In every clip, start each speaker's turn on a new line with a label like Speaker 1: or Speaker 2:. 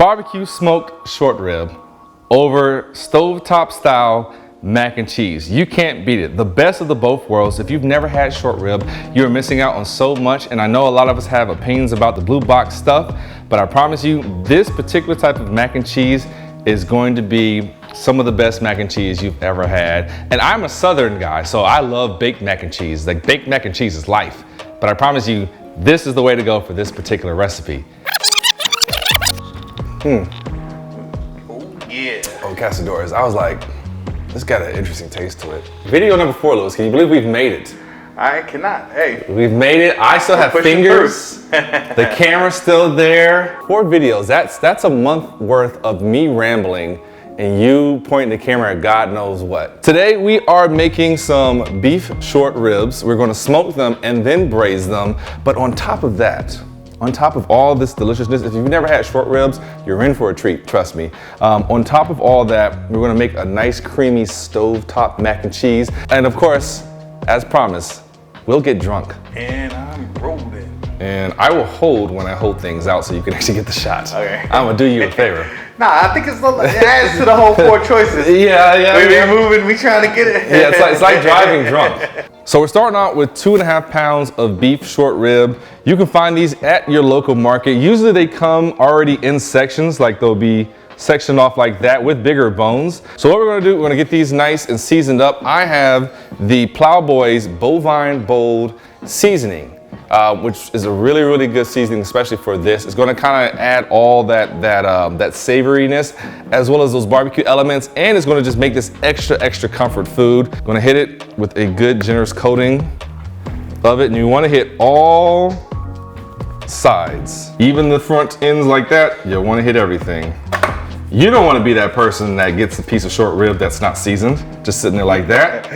Speaker 1: barbecue smoked short rib over stovetop style mac and cheese. You can't beat it. The best of the both worlds. If you've never had short rib, you're missing out on so much. And I know a lot of us have opinions about the blue box stuff, but I promise you, this particular type of mac and cheese is going to be some of the best mac and cheese you've ever had. And I'm a Southern guy, so I love baked mac and cheese. Like, baked mac and cheese is life. But I promise you, this is the way to go for this particular recipe.
Speaker 2: Oh yeah. Oh, Casadores, I was like, this got an interesting taste to it. Video number 4, Lewis, can you believe we've made it?
Speaker 3: I cannot, hey.
Speaker 2: We've made it. I still have fingers. The camera's still there. 4 videos, that's a month worth of me rambling and you pointing the camera at God knows what. Today we are making some beef short ribs. We're gonna smoke them and then braise them. But on top of that, on top of all this deliciousness, if you've never had short ribs, you're in for a treat, trust me. On top of all that, we're gonna make a nice creamy stovetop mac and cheese. And of course, as promised, we'll get drunk.
Speaker 3: And I'm rolling.
Speaker 2: And I will hold when I hold things out so you can actually get the shots.
Speaker 3: Okay.
Speaker 2: I'm gonna do you a favor.
Speaker 3: Nah, I think it adds to the whole 4 choices.
Speaker 2: Yeah.
Speaker 3: We're moving, we trying to get it.
Speaker 2: Yeah, it's like driving drunk. So we're starting out with 2.5 pounds of beef short rib. You can find these at your local market. Usually they come already in sections, like they'll be sectioned off like that with bigger bones. So what we're gonna do, we're gonna get these nice and seasoned up. I have the Plowboys Bovine Bold seasoning. Which is a really, really good seasoning, especially for this. It's gonna kind of add all that savoriness, as well as those barbecue elements, and it's gonna just make this extra comfort food. Gonna hit it with a good, generous coating of it, and you wanna hit all sides. Even the front ends like that, you wanna hit everything. You don't wanna be that person that gets a piece of short rib that's not seasoned, just sitting there like that.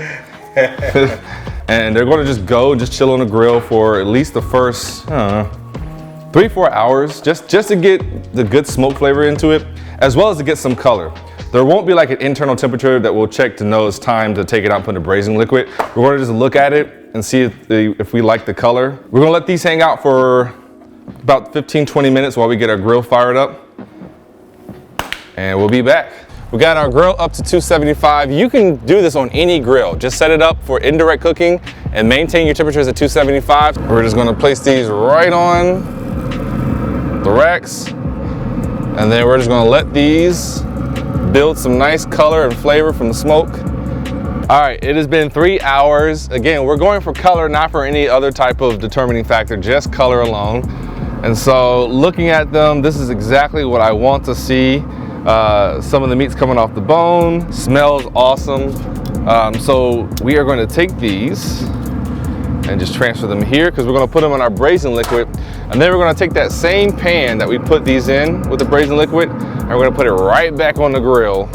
Speaker 2: And they're gonna just go and just chill on the grill for at least the first, I don't know, 3-4 hours, just to get the good smoke flavor into it, as well as to get some color. There won't be like an internal temperature that we'll check to know it's time to take it out and put in the braising liquid. We're gonna just look at it and see if we like the color. We're gonna let these hang out for about 15-20 minutes while we get our grill fired up. And we'll be back. We got our grill up to 275. You can do this on any grill. Just set it up for indirect cooking and maintain your temperatures at 275. We're just gonna place these right on the racks. And then we're just gonna let these build some nice color and flavor from the smoke. All right, it has been 3 hours. Again, we're going for color, not for any other type of determining factor, just color alone. And so looking at them, this is exactly what I want to see. Some of the meat's coming off the bone, smells awesome. So we are going to take these and just transfer them here because we're going to put them in our braising liquid. And then we're going to take that same pan that we put these in with the braising liquid and we're going to put it right back on the grill.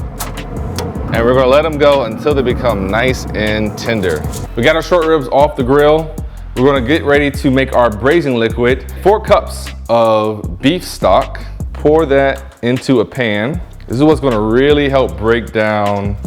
Speaker 2: And we're going to let them go until they become nice and tender. We got our short ribs off the grill. We're going to get ready to make our braising liquid. 4 cups of beef stock. Pour that into a pan. This is what's gonna really help break down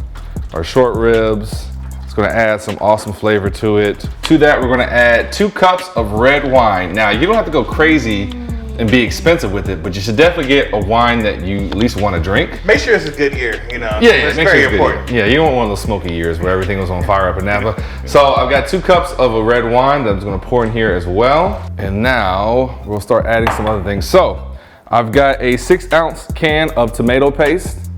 Speaker 2: our short ribs. It's gonna add some awesome flavor to it. To that, we're gonna add 2 cups of red wine. Now, you don't have to go crazy and be expensive with it, but you should definitely get a wine that you at least wanna drink.
Speaker 3: Make sure it's a good year, you know.
Speaker 2: Yeah,
Speaker 3: it's very important.
Speaker 2: Yeah, you don't want one of those smoky years where everything was on fire up in Napa. So I've got 2 cups of a red wine that I'm just gonna pour in here as well. And now we'll start adding some other things. So, I've got a 6-ounce can of tomato paste.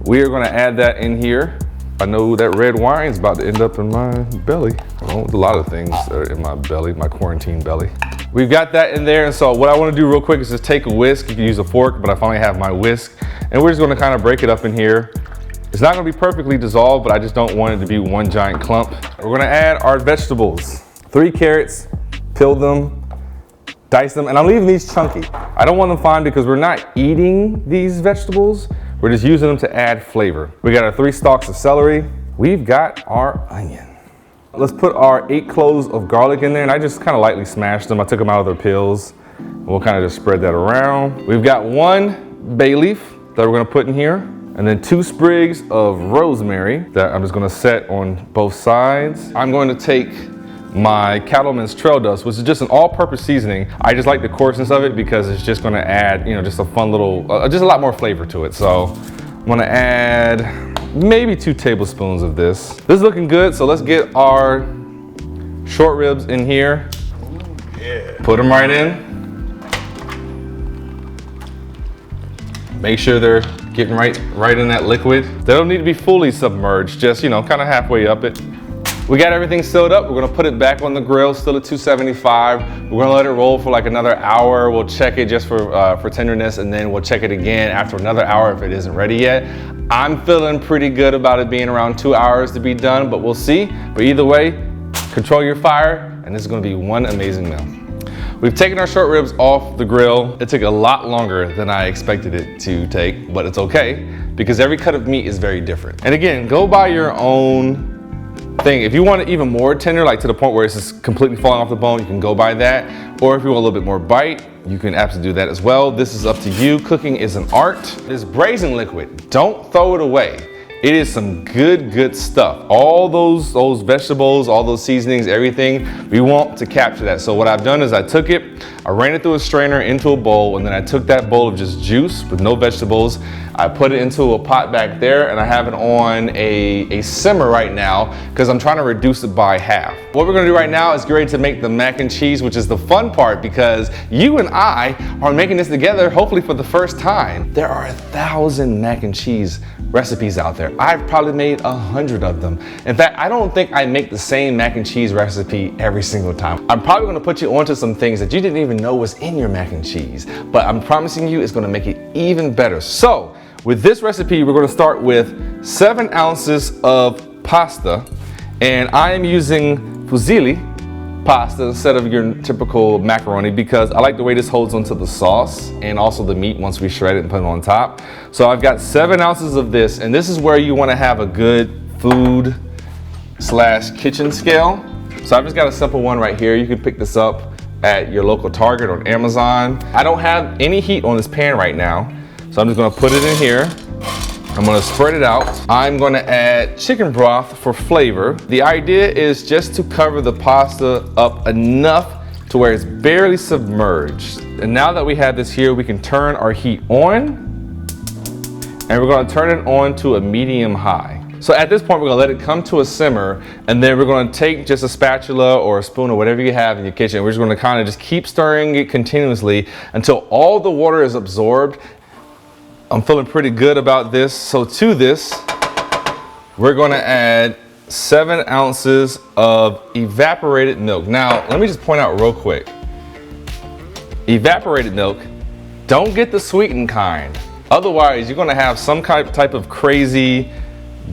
Speaker 2: We are gonna add that in here. I know that red wine's about to end up in my belly. Well, a lot of things are in my belly, my quarantine belly. We've got that in there, and so what I wanna do real quick is just take a whisk. You can use a fork, but I finally have my whisk. And we're just gonna kind of break it up in here. It's not gonna be perfectly dissolved, but I just don't want it to be one giant clump. We're gonna add our vegetables. 3 carrots, peel them, dice them, and I'm leaving these chunky. I don't want them fine because we're not eating these vegetables. We're just using them to add flavor. We got our 3 stalks of celery. We've got our onion. Let's put our 8 cloves of garlic in there, and I just kind of lightly smashed them. I took them out of their peels. We'll kind of just spread that around. We've got 1 bay leaf that we're gonna put in here, and then 2 sprigs of rosemary that I'm just gonna set on both sides. I'm going to take my Cattleman's Trail Dust, which is just an all-purpose seasoning. I just like the coarseness of it because it's just gonna add, you know, just a fun little, just a lot more flavor to it. So I'm gonna add maybe 2 tablespoons of this. This is looking good, so let's get our short ribs in here.
Speaker 3: Yeah.
Speaker 2: Put them right in. Make sure they're getting right in that liquid. They don't need to be fully submerged, just, you know, kind of halfway up it. We got everything sealed up. We're gonna put it back on the grill, still at 275. We're gonna let it roll for like another hour. We'll check it just for tenderness, and then we'll check it again after another hour if it isn't ready yet. I'm feeling pretty good about it being around 2 hours to be done, but we'll see. But either way, control your fire, and this is gonna be one amazing meal. We've taken our short ribs off the grill. It took a lot longer than I expected it to take, but it's okay because every cut of meat is very different. And again, go by your own thing. If you want it even more tender, like to the point where it's just completely falling off the bone, you can go by that. Or if you want a little bit more bite, you can absolutely do that as well. This is up to you. Cooking is an art. This braising liquid, don't throw it away. It is some good stuff. All those vegetables, all those seasonings, everything, we want to capture that. So what I've done is I took it, I ran it through a strainer into a bowl, and then I took that bowl of just juice with no vegetables. I put it into a pot back there, and I have it on a simmer right now because I'm trying to reduce it by half. What we're gonna do right now is get ready to make the mac and cheese, which is the fun part because you and I are making this together, hopefully for the first time. There are 1,000 mac and cheese recipes out there. I've probably made 100 of them. In fact, I don't think I make the same mac and cheese recipe every single time. I'm probably gonna put you onto some things that you didn't even know was in your mac and cheese, but I'm promising you it's gonna make it even better. So, with this recipe, we're gonna start with 7 ounces of pasta, and I am using fusilli pasta instead of your typical macaroni because I like the way this holds onto the sauce and also the meat once we shred it and put it on top. So I've got 7 ounces of this, and this is where you wanna have a good food / kitchen scale. So I've just got a simple one right here. You can pick this up at your local Target or Amazon. I don't have any heat on this pan right now, so I'm just gonna put it in here. I'm gonna spread it out. I'm gonna add chicken broth for flavor. The idea is just to cover the pasta up enough to where it's barely submerged. And now that we have this here, we can turn our heat on, and we're gonna turn it on to a medium high. So at this point, we're gonna let it come to a simmer, and then we're gonna take just a spatula or a spoon or whatever you have in your kitchen. We're just gonna kind of just keep stirring it continuously until all the water is absorbed. I'm feeling pretty good about this. So to this, we're gonna add 7 ounces of evaporated milk. Now, let me just point out real quick. Evaporated milk, don't get the sweetened kind. Otherwise, you're gonna have some type of crazy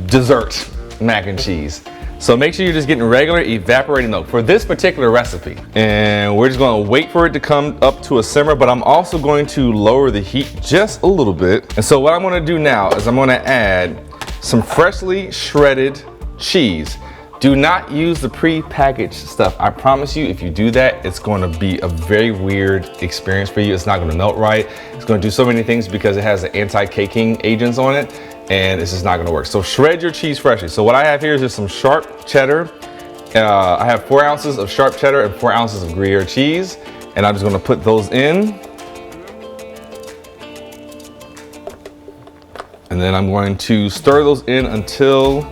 Speaker 2: dessert mac and cheese. So make sure you're just getting regular evaporated milk for this particular recipe. And we're just gonna wait for it to come up to a simmer, but I'm also going to lower the heat just a little bit. And so what I'm gonna do now is I'm gonna add some freshly shredded cheese. Do not use the pre-packaged stuff. I promise you, if you do that, it's gonna be a very weird experience for you. It's not gonna melt right. It's gonna do so many things because it has the anti-caking agents on it, and it's just not gonna work. So shred your cheese freshly. So what I have here is just some sharp cheddar. I have 4 ounces of sharp cheddar and 4 ounces of Gruyere cheese, and I'm just gonna put those in. And then I'm going to stir those in until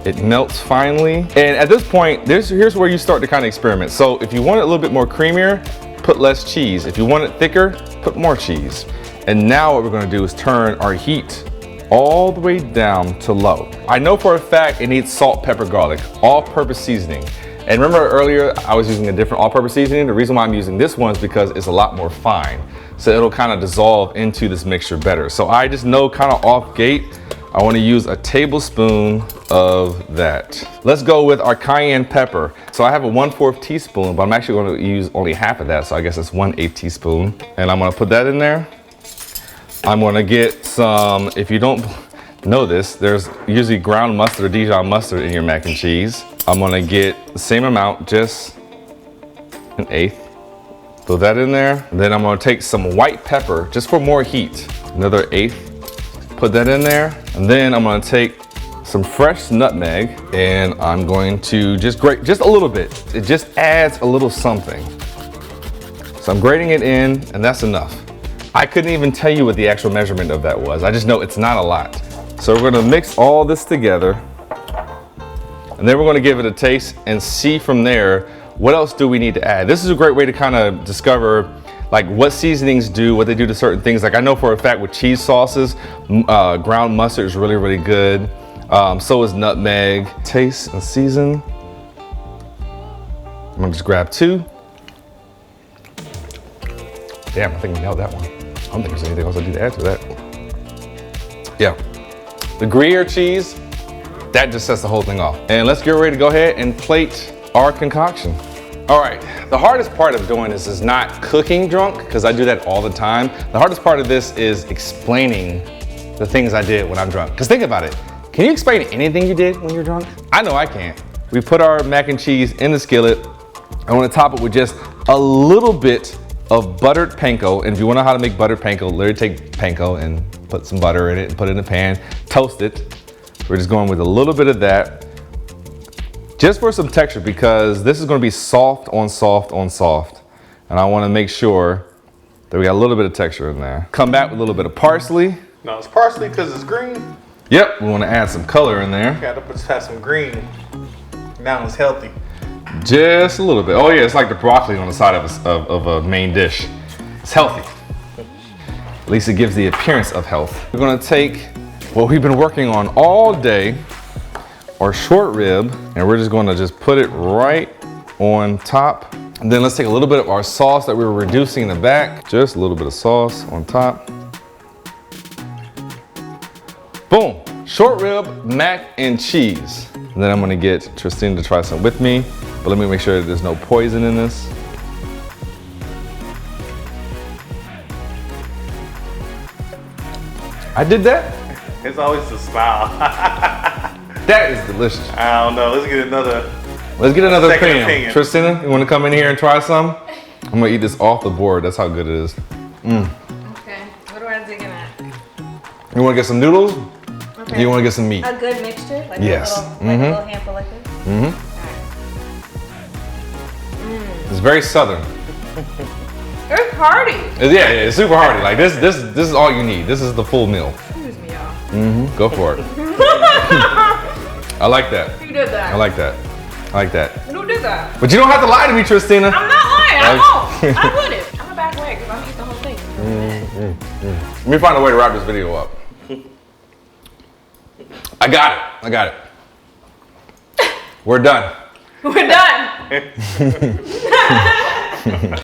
Speaker 2: it melts finely. And at this point, here's where you start to kind of experiment. So if you want it a little bit more creamier, put less cheese. If you want it thicker, put more cheese. And now what we're gonna do is turn our heat all the way down to low. I know for a fact it needs salt, pepper, garlic, all-purpose seasoning. And remember earlier, I was using a different all-purpose seasoning. The reason why I'm using this one is because it's a lot more fine. So it'll kind of dissolve into this mixture better. So I just know kind of off gate, I want to use a tablespoon of that. Let's go with our cayenne pepper. So I have a 1/4 teaspoon, but I'm actually going to use only half of that. So I guess it's 1/8 teaspoon. And I'm going to put that in there. I'm going to get some, if you don't know this, there's usually ground mustard or Dijon mustard in your mac and cheese. I'm going to get the same amount, just 1/8. Throw that in there. And then I'm going to take some white pepper just for more heat. Another 1/8. Put that in there. And then I'm going to take some fresh nutmeg, and I'm going to just grate just a little bit. It just adds a little something. So I'm grating it in, and that's enough. I couldn't even tell you what the actual measurement of that was. I just know it's not a lot. So we're gonna mix all this together, and then we're gonna give it a taste and see from there, what else do we need to add? This is a great way to kind of discover like what seasonings do, what they do to certain things. Like I know for a fact with cheese sauces, ground mustard is really, really good. So is nutmeg. Taste and season. I'm gonna just grab 2. Damn, I think we nailed that one. I don't think there's anything else I need to add to that. Yeah, the Gruyere cheese, that just sets the whole thing off. And let's get ready to go ahead and plate our concoction. All right, the hardest part of doing this is not cooking drunk, because I do that all the time. The hardest part of this is explaining the things I did when I'm drunk. Because think about it, can you explain anything you did when you're drunk? I know I can't. We put our mac and cheese in the skillet. I want to top it with just a little bit of buttered panko. And if you want to know how to make buttered panko, literally take panko and put some butter in it and put it in a pan, toast it. We're just going with a little bit of that, just for some texture, because this is going to be soft on soft on soft. And I want to make sure that we got a little bit of texture in there. Come back with a little bit of parsley.
Speaker 3: No, it's parsley because it's green.
Speaker 2: Yep, we want to add some color in there.
Speaker 3: Gotta have some green. Now it's healthy.
Speaker 2: Just a little bit. Oh yeah, it's like the broccoli on the side of a main dish. It's healthy. At least it gives the appearance of health. We're gonna take what we've been working on all day, our short rib, and we're just gonna just put it right on top. And then let's take a little bit of our sauce that we were reducing in the back. Just a little bit of sauce on top. Boom, short rib, mac and cheese. And then I'm gonna get Tristina to try some with me, but let me make sure that there's no poison in this. I did that?
Speaker 3: It's always the style.
Speaker 2: That is delicious.
Speaker 3: I don't know. Let's get another.
Speaker 2: Let's get another
Speaker 3: Second
Speaker 2: opinion.
Speaker 3: opinion.
Speaker 2: Tristina, you wanna come in here and try some? I'm gonna eat this off the board. That's how good it is.
Speaker 4: Okay, what do I dig in at?
Speaker 2: You wanna get some noodles?
Speaker 4: Okay.
Speaker 2: You wanna get some meat?
Speaker 4: A good mixture? Like
Speaker 2: Yes.
Speaker 4: a little handful like this?
Speaker 2: Mm-hmm. It's very southern.
Speaker 4: It's hearty.
Speaker 2: Yeah, it's super hearty. Like this is all you need. This is the full meal.
Speaker 4: Excuse me, y'all.
Speaker 2: Mm-hmm. Go for it. I like that.
Speaker 4: Who did that?
Speaker 2: I like that. I like that.
Speaker 4: Who did that?
Speaker 2: But you don't have to lie to me, Tristina.
Speaker 4: I'm not lying. I won't. I wouldn't. I'm a back way because I'll eat the whole thing.
Speaker 2: Let me find a way to wrap this video up. I got it. I got it. We're done.
Speaker 4: We're done.